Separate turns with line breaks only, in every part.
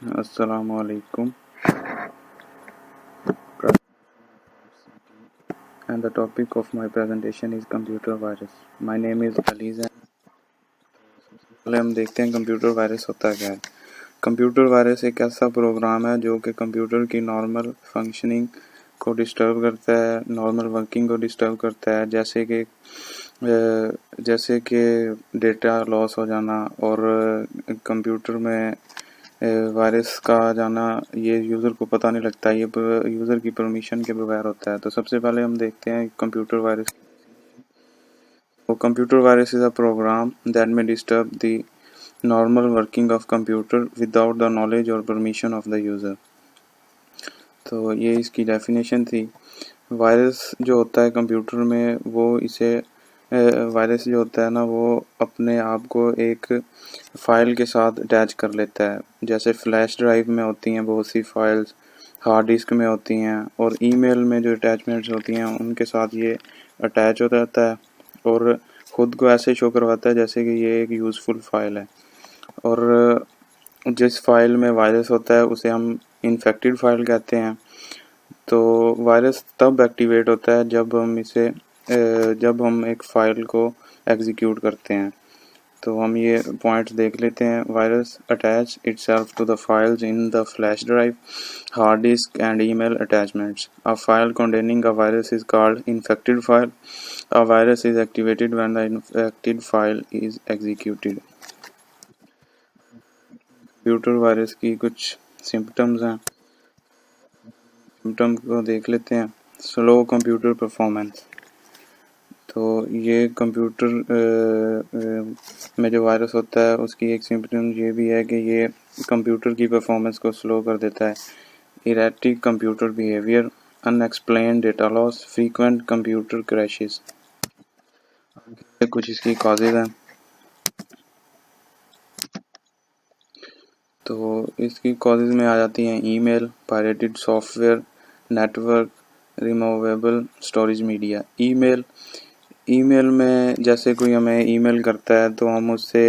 Assalamualaikum, and the topic of my presentation is computer virus. My name is Aliz and पहले हम देखते हैं computer virus होता क्या है। कंप्यूटर वायरस एक ऐसा प्रोग्राम है जो कि कंप्यूटर की नॉर्मल फंक्शनिंग को डिस्टर्ब करता है, नॉर्मल वर्किंग को डिस्टर्ब करता है, जैसे कि डेटा लॉस हो जाना और कंप्यूटर में वायरस का आ जाना। ये यूज़र को पता नहीं लगता, ये यूज़र की परमिशन के बगैर होता है। तो सबसे पहले हम देखते हैं कंप्यूटर वायरस। तो computer virus is a program that may disturb the normal working of computer without the knowledge और परमिशन ऑफ द यूज़र। तो ये इसकी डेफिनेशन थी। वायरस जो होता है कंप्यूटर में वायरस जो होता है ना, वो अपने आप को एक फ़ाइल के साथ अटैच कर लेता है। जैसे फ्लैश ड्राइव में होती हैं बहुत सी फाइल्स, हार्ड डिस्क में होती हैं, और ईमेल में जो अटैचमेंट्स होती हैं उनके साथ ये अटैच हो जाता है और ख़ुद को ऐसे शो करवाता है जैसे कि ये एक यूज़फुल फ़ाइल है। और जिस फाइल में वायरस होता है उसे हम इन्फेक्टेड फाइल कहते हैं। तो वायरस तब एक्टिवेट होता है जब हम एक फ़ाइल को एग्जीक्यूट करते हैं। तो हम ये पॉइंट्स देख लेते हैं। Virus attach itself to the files in the flash drive, hard disk and email attachments. A file containing a virus is called infected file. A virus is activated when the infected file is executed. Computer virus की कुछ symptoms हैं। Symptom को देख लेते हैं। Slow computer performance. तो ये computer में जो वायरस होता है उसकी एक सिम्टम ये भी है कि ये कंप्यूटर की परफॉर्मेंस को स्लो कर देता है। Erratic computer behaviour, unexplained data loss, frequent computer crashes. कुछ इसकी कॉजेज हैं। तो इसकी कॉजेज में आ जाती हैं email, pirated software, network, removable storage media. Email में जैसे कोई हमें ईमेल करता है तो हम उससे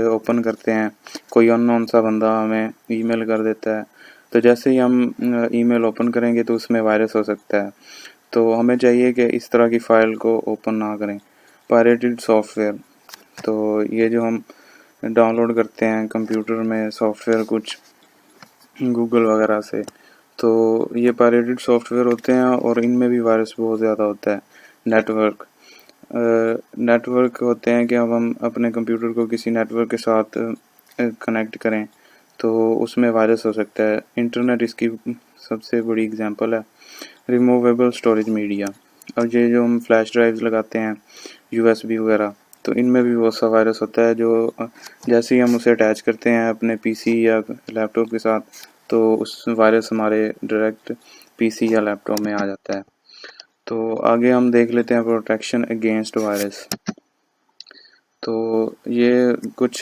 ओपन करते हैं, कोई अननोन सा बंदा हमें ईमेल कर देता है, तो जैसे ही हम ईमेल ओपन करेंगे तो उसमें वायरस हो सकता है। तो हमें चाहिए कि इस तरह की फ़ाइल को ओपन ना करें। पायरेटेड सॉफ्टवेयर, तो ये जो हम डाउनलोड करते हैं कंप्यूटर में सॉफ्टवेयर कुछ गूगल वगैरह से, तो ये पायरेटेड सॉफ्टवेयर होते हैं और इनमें भी वायरस बहुत ज़्यादा होता है। नेटवर्क होते हैं कि अब हम अपने कंप्यूटर को किसी नेटवर्क के साथ कनेक्ट करें तो उसमें वायरस हो सकता है। इंटरनेट इसकी सबसे बड़ी एग्जांपल है। रिमूवेबल स्टोरेज मीडिया, और ये जो हम फ्लैश ड्राइव्स लगाते हैं यूएसबी वगैरह, तो इनमें भी बहुत सा वायरस होता है जो जैसे ही हम उसे अटैच करते हैं अपने पीसी या लैपटॉप के साथ, तो उस वायरस हमारे डायरेक्ट पीसी या लैपटॉप में आ जाता है। तो आगे हम देख लेते हैं प्रोटेक्शन अगेंस्ट वायरस। तो ये कुछ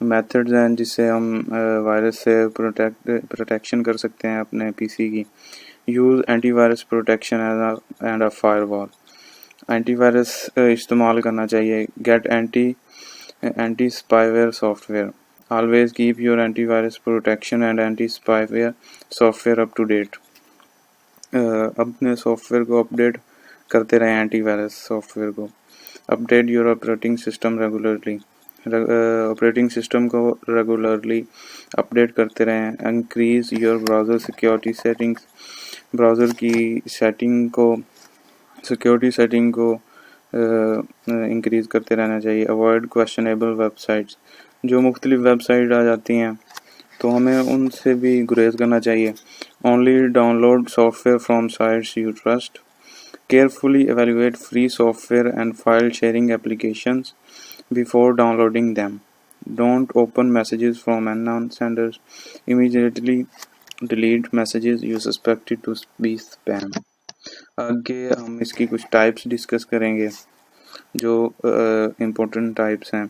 मेथड्स हैं जिससे हम वायरस से प्रोटेक्शन कर सकते हैं अपने पीसी की। Use antivirus protection and a firewall. Antivirus इस्तेमाल करना चाहिए। Get anti spyware software. Always keep your antivirus protection and anti spyware software up to date. अपने सॉफ्टवेयर को अपडेट करते रहें, एंटीवायरस सॉफ्टवेयर को। Update your operating system regularly. Operating system को regularly update करते रहें। Increase your browser security settings. Browser की security setting को इंक्रीज़ करते रहना चाहिए। Avoid questionable websites. जो मुख्तलिफ वेबसाइट आ जाती हैं तो हमें उनसे भी गुरेज करना चाहिए। Only download software from sites you trust. Carefully evaluate free software and file sharing applications before downloading them. Don't open messages from unknown senders. Immediately delete messages you suspected to be spam. आगे हम इसकी कुछ types discuss करेंगे जो important types हैं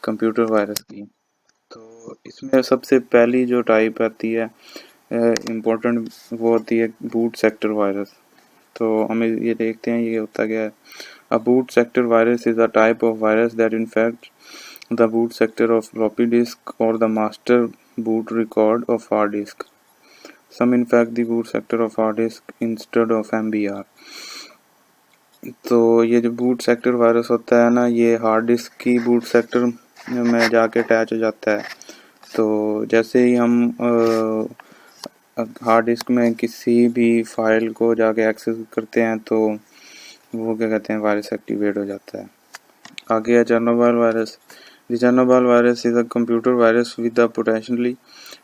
computer virus की। तो इसमें सबसे पहली जो टाइप आती है इम्पोर्टेंट, वो होती है बूट सेक्टर वायरस। तो हमें ये देखते हैं ये होता क्या है। A boot sector virus is a type of virus that infect the boot sector of floppy disk और the master boot record of hard disk. Some infect the boot sector of hard disk instead of MBR. तो ये जो boot sector virus होता है ना, ये hard disk की boot sector में जाके अटैच हो जाता है। तो जैसे ही हम हार्ड डिस्क में किसी भी फाइल को जाके एक्सेस करते हैं तो वो क्या कहते हैं, वायरस एक्टिवेट हो जाता है। आगे है Chernobyl virus. The Chernobyl virus is a computer virus with a potentially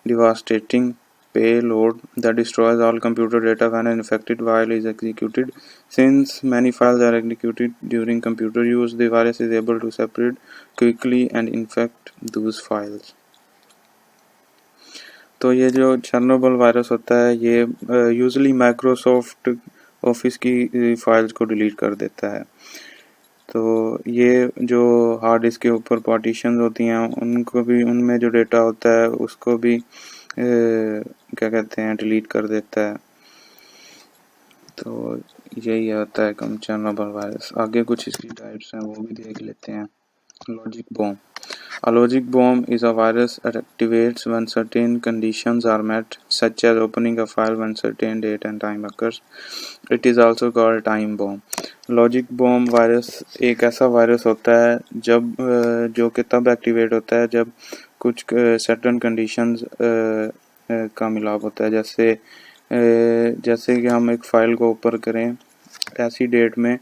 devastating payload that destroys all computer data when an infected file is executed. Since many files are executed during computer use, the virus is able to separate quickly and infect those files. तो ये जो Chernobyl virus होता है ये usually Microsoft office की files को delete कर देता है। तो ये जो हार्ड डिस्क के ऊपर पार्टीशन होती हैं उनको भी, उनमें जो डेटा होता है उसको भी क्या कहते हैं, डिलीट कर देता है। तो यही होता है चेरनोबिल वायरस। आगे कुछ इसकी टाइप्स हैं वो भी देख लेते हैं। Logic bomb. A logic bomb is a virus that activates when certain conditions are met, such as opening a file when certain date and time occurs. It is also called time bomb. Logic bomb virus एक ऐसा virus होता है जब जो कि तब activate होता है जब कुछ सर्टेन कंडीशंस का मिलाप होता है। जैसे कि हम एक फाइल को ओपन करें ऐसी डेट में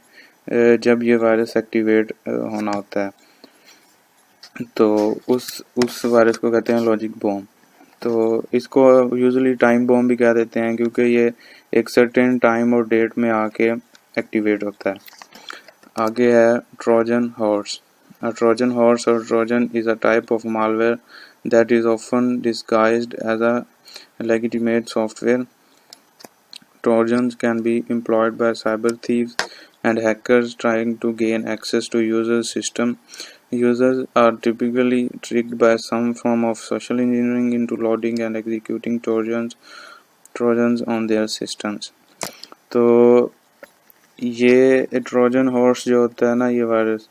जब ये वायरस एक्टिवेट होना होता है, तो उस वायरस को कहते हैं लॉजिक बॉम्ब। तो इसको यूजुअली टाइम बॉम्ब भी कह देते हैं क्योंकि ये एक सर्टेन टाइम और डेट में आके एक्टिवेट होता है। आगे है ट्रोजन हॉर्स। ट्रोजन हॉर्स और Trojan is a type of malware that is often disguised as a legitimate software. Trojans can be employed by cyber thieves and hackers trying to gain access to users' system. Users are typically tricked by some form of social engineering into loading and executing Trojans on their systems. तो ये Trojan horse जो होता है ना, ये virus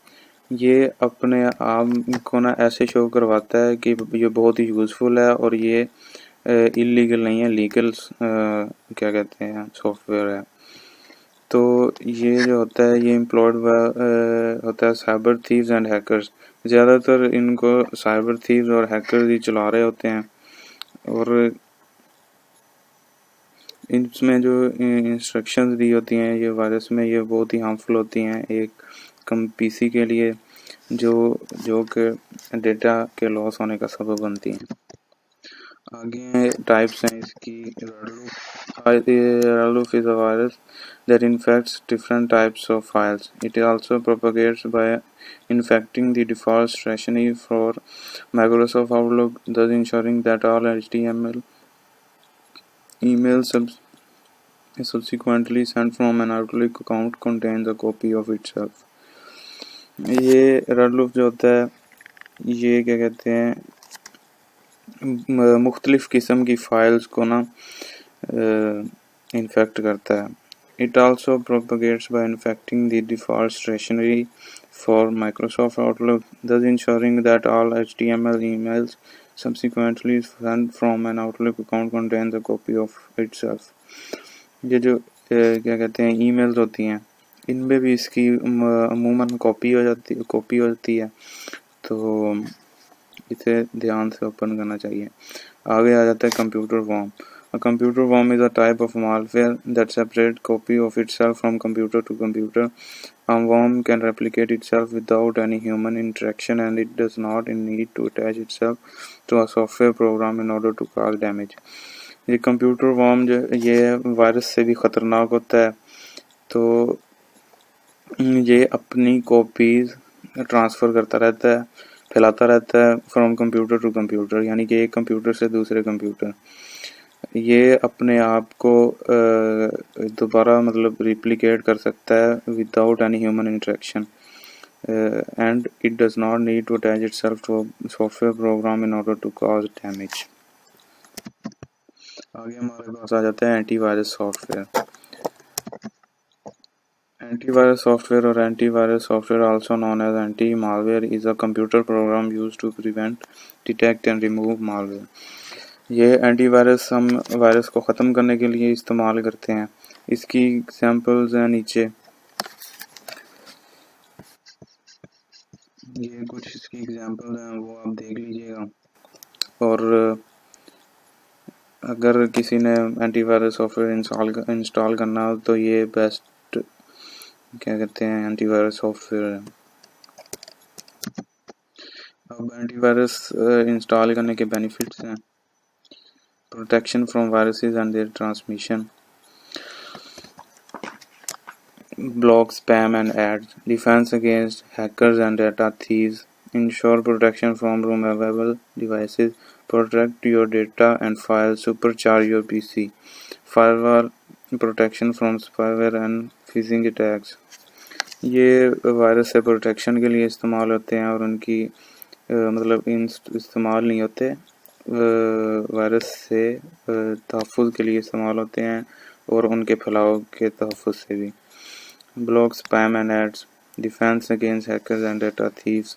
ये अपने आप को ना ऐसे शो करवाता है कि ये बहुत ही यूज़फुल है और ये इलीगल नहीं है, लीगल क्या कहते हैं सॉफ्टवेयर है। तो ये जो होता है ये एम्प्लॉयड होता है साइबर थीव्स एंड हैकर्स। ज़्यादातर इनको साइबर थीव्स और हैकर्स ही चला रहे होते हैं और इसमें जो इंस्ट्रक्शंस दी होती हैं ये वायरस में ये बहुत ही हार्मफुल होती हैं एक कम पीसी के लिए जो कि डेटा के लॉस होने का सबब बनती हैं। आगे टाइप्स हैं इसकी। Raloof is a virus that infects different types of files. It also propagates by infecting the default stationery for Microsoft Outlook, thus ensuring that all HTML emails subsequently sent from an Outlook account contains a copy of itself. ये Raloof जो होता है ये क्या कहते हैं मुख्तलिफ किस्म की फाइल्स को ना इन्फेक्ट करता है। It also propagates by infecting the default stationery for Microsoft Outlook, thus ensuring that all HTML emails subsequently sent from an Outlook account contains a copy of itself. ये जो क्या कहते हैं ईमेल्स होती हैं इनमें भी इसकी अमूमन कॉपी होती है, तो इसे ध्यान से ओपन करना चाहिए। आगे आ जाता है computer worm. A computer worm is a type of malware that separates copy of itself from computer to computer. A worm can replicate itself without any human interaction and it does not need to attach itself to a software program in order to cause damage. ये computer worm जो ये virus से भी ख़तरनाक होता है। तो ये अपनी कॉपीज ट्रांसफ़र करता रहता है, फैलाता रहता है फ्रॉम कंप्यूटर टू कंप्यूटर, यानी कि एक कंप्यूटर से दूसरे कंप्यूटर। ये अपने आप को दोबारा मतलब रिप्लिकेट कर सकता है without any human interaction and it does not need to attach itself to software program in order to cause damage. आगे हमारे पास आ जाता है antivirus software. Antivirus software or antivirus software, also known as anti-malware, is a computer program used to prevent, detect and remove malware. ये antivirus हम virus को ख़त्म करने के लिए इस्तेमाल करते हैं। इसकी एग्जांपल्स हैं नीचे, ये कुछ इसकी एग्जांपल हैं, वो आप देख लीजिएगा। और अगर किसी ने एंटीवायरस सॉफ्टवेयर इंस्टॉल करना हो तो ये बेस्ट क्या कहते हैं एंटीवायरस सॉफ्टवेयर है। अब एंटीवायरस इंस्टॉल करने के बेनिफिट्स हैं। Protection from viruses and their transmission, block spam and ads, defense against hackers and data thieves, ensure protection from removable devices, protect your data and files, supercharge your PC, firewall protection from spyware and phishing attacks। ये virus से protection के लिए इस्तेमाल होते हैं और उनकी मतलब इस्तेमाल नहीं होते, वायरस से तहफ़्फ़ुज़ के लिए इस्तेमाल होते हैं और उनके फैलाव के तहफ़्फ़ुज़ से भी। Block spam and ads, defense against hackers and data thieves,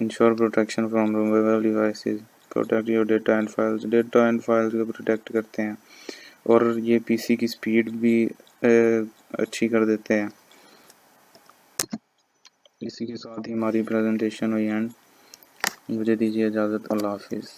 ensure protection from removable devices, protect your data and files, data and files को प्रोटेक्ट करते हैं और ये पीसी की स्पीड भी अच्छी कर देते हैं। इसी के साथ ही हमारी प्रेजेंटेशन हुई एंड, मुझे दीजिए इजाज़त, अल्लाह हाफिज़।